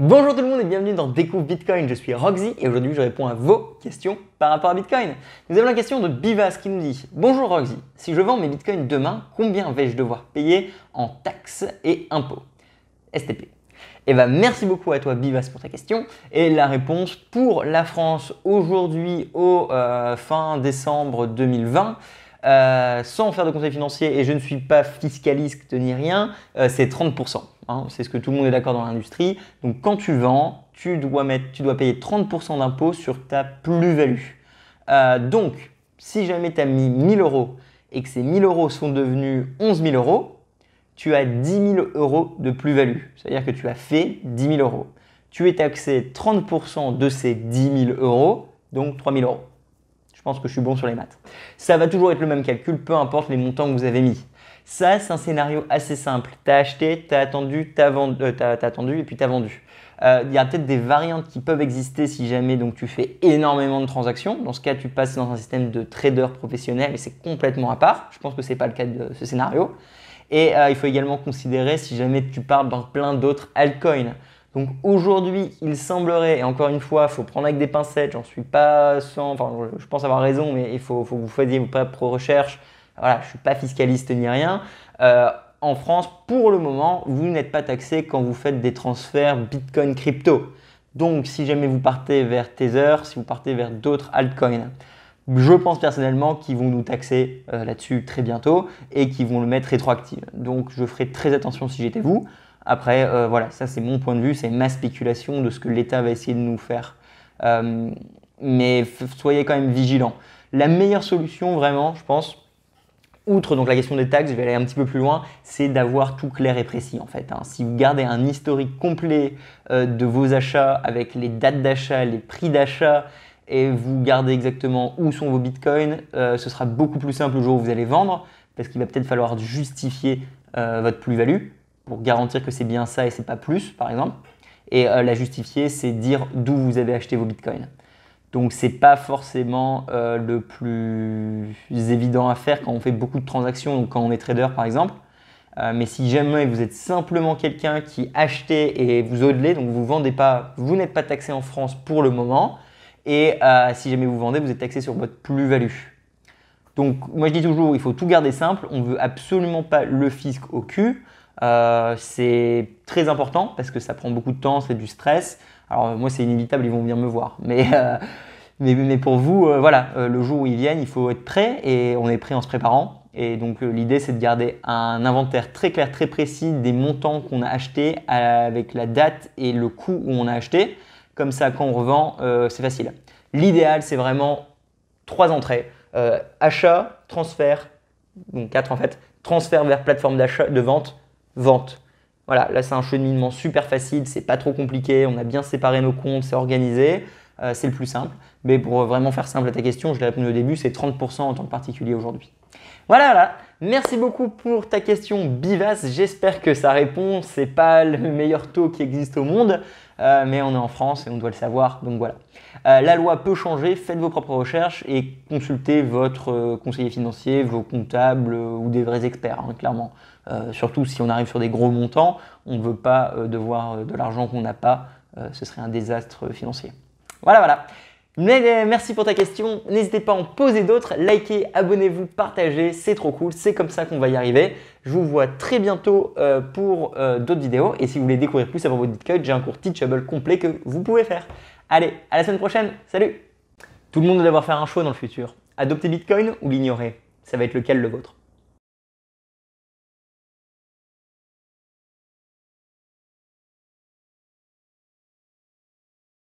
Bonjour tout le monde et bienvenue dans Découvre Bitcoin, je suis Roxy et aujourd'hui je réponds à vos questions par rapport à Bitcoin. Nous avons la question de Bivas qui nous dit: Bonjour Roxy, si je vends mes Bitcoins demain, combien vais-je devoir payer en taxes et impôts STP? Eh bien, merci beaucoup à toi Bivas pour ta question. Et la réponse pour la France aujourd'hui au fin décembre 2020, sans faire de conseil financier, et je ne suis pas fiscaliste ni rien, c'est 30%. Hein, c'est ce que tout le monde est d'accord dans l'industrie. Donc quand tu vends, tu dois payer 30% d'impôt sur ta plus-value. Donc, si jamais tu as mis 1000 euros et que ces 1000 euros sont devenus 11 000 euros, tu as 10 000 euros de plus-value. C'est-à-dire que tu as fait 10 000 euros. Tu es taxé 30% de ces 10 000 euros, donc 3 000 euros. Je pense que je suis bon sur les maths. Ça va toujours être le même calcul, peu importe les montants que vous avez mis. Ça, c'est un scénario assez simple. Tu as acheté, tu as attendu, tu as attendu et puis tu as vendu. Il y a peut-être des variantes qui peuvent exister si jamais donc, tu fais énormément de transactions. Dans ce cas, tu passes dans un système de trader professionnel et c'est complètement à part. Je pense que ce n'est pas le cas de ce scénario. Et il faut également considérer si jamais tu parles dans plein d'autres altcoins. Donc aujourd'hui, il semblerait, et encore une fois, il faut prendre avec des pincettes, j'en suis pas sans, enfin je pense avoir raison, mais il faut que vous fassiez vos propres recherches. Voilà, je ne suis pas fiscaliste ni rien. En France, pour le moment, vous n'êtes pas taxé quand vous faites des transferts Bitcoin crypto. Donc si jamais vous partez vers Tether, si vous partez vers d'autres altcoins, je pense personnellement qu'ils vont nous taxer là-dessus très bientôt et qu'ils vont le mettre rétroactif. Donc je ferai très attention si j'étais vous. Après, voilà, ça c'est mon point de vue, c'est ma spéculation de ce que l'État va essayer de nous faire. Mais soyez quand même vigilants. La meilleure solution vraiment, je pense, outre donc la question des taxes, je vais aller un petit peu plus loin, c'est d'avoir tout clair et précis en fait. Hein. Si vous gardez un historique complet de vos achats avec les dates d'achat, les prix d'achat, et vous gardez exactement où sont vos bitcoins, ce sera beaucoup plus simple le jour où vous allez vendre parce qu'il va peut-être falloir justifier votre plus-value pour garantir que c'est bien ça et c'est pas plus par exemple. Et la justifier, c'est dire d'où vous avez acheté vos bitcoins. Donc c'est pas forcément le plus évident à faire quand on fait beaucoup de transactions, donc quand on est trader par exemple. Mais si jamais vous êtes simplement quelqu'un qui achetez et vous hodlez, donc vous vendez pas, vous n'êtes pas taxé en France pour le moment. Et si jamais vous vendez, vous êtes taxé sur votre plus-value. Donc moi je dis toujours, il faut tout garder simple. On ne veut absolument pas le fisc au cul. C'est très important parce que ça prend beaucoup de temps, c'est du stress. Alors moi c'est inévitable, ils vont venir me voir. Mais pour vous, voilà, le jour où ils viennent, il faut être prêt et on est prêt en se préparant. Et donc l'idée c'est de garder un inventaire très clair, très précis des montants qu'on a achetés avec la date et le coût où on a acheté. Comme ça, quand on revend, c'est facile. L'idéal, c'est vraiment 3 entrées. Achat, transfert, donc 4 en fait. Transfert vers plateforme d'achat, de vente, vente. Voilà, là c'est un cheminement super facile, c'est pas trop compliqué, on a bien séparé nos comptes, c'est organisé, c'est le plus simple. Mais pour vraiment faire simple à ta question, je l'ai répondu au début, c'est 30% en tant que particulier aujourd'hui. Voilà. Merci beaucoup pour ta question Bivas. J'espère que ça répond. C'est pas le meilleur taux qui existe au monde, mais on est en France et on doit le savoir. Donc voilà. La loi peut changer. Faites vos propres recherches et consultez votre conseiller financier, vos comptables ou des vrais experts, hein, clairement. Surtout si on arrive sur des gros montants, on ne veut pas devoir de l'argent qu'on n'a pas. Ce serait un désastre financier. Voilà. Merci pour ta question, n'hésitez pas à en poser d'autres, likez, abonnez-vous, partagez, c'est trop cool, c'est comme ça qu'on va y arriver. Je vous vois très bientôt pour d'autres vidéos et si vous voulez découvrir plus avant votre Bitcoin, j'ai un cours Teachable complet que vous pouvez faire. Allez, à la semaine prochaine, salut! Tout le monde doit devoir faire un choix dans le futur, adopter Bitcoin ou l'ignorer? Ça va être lequel le vôtre?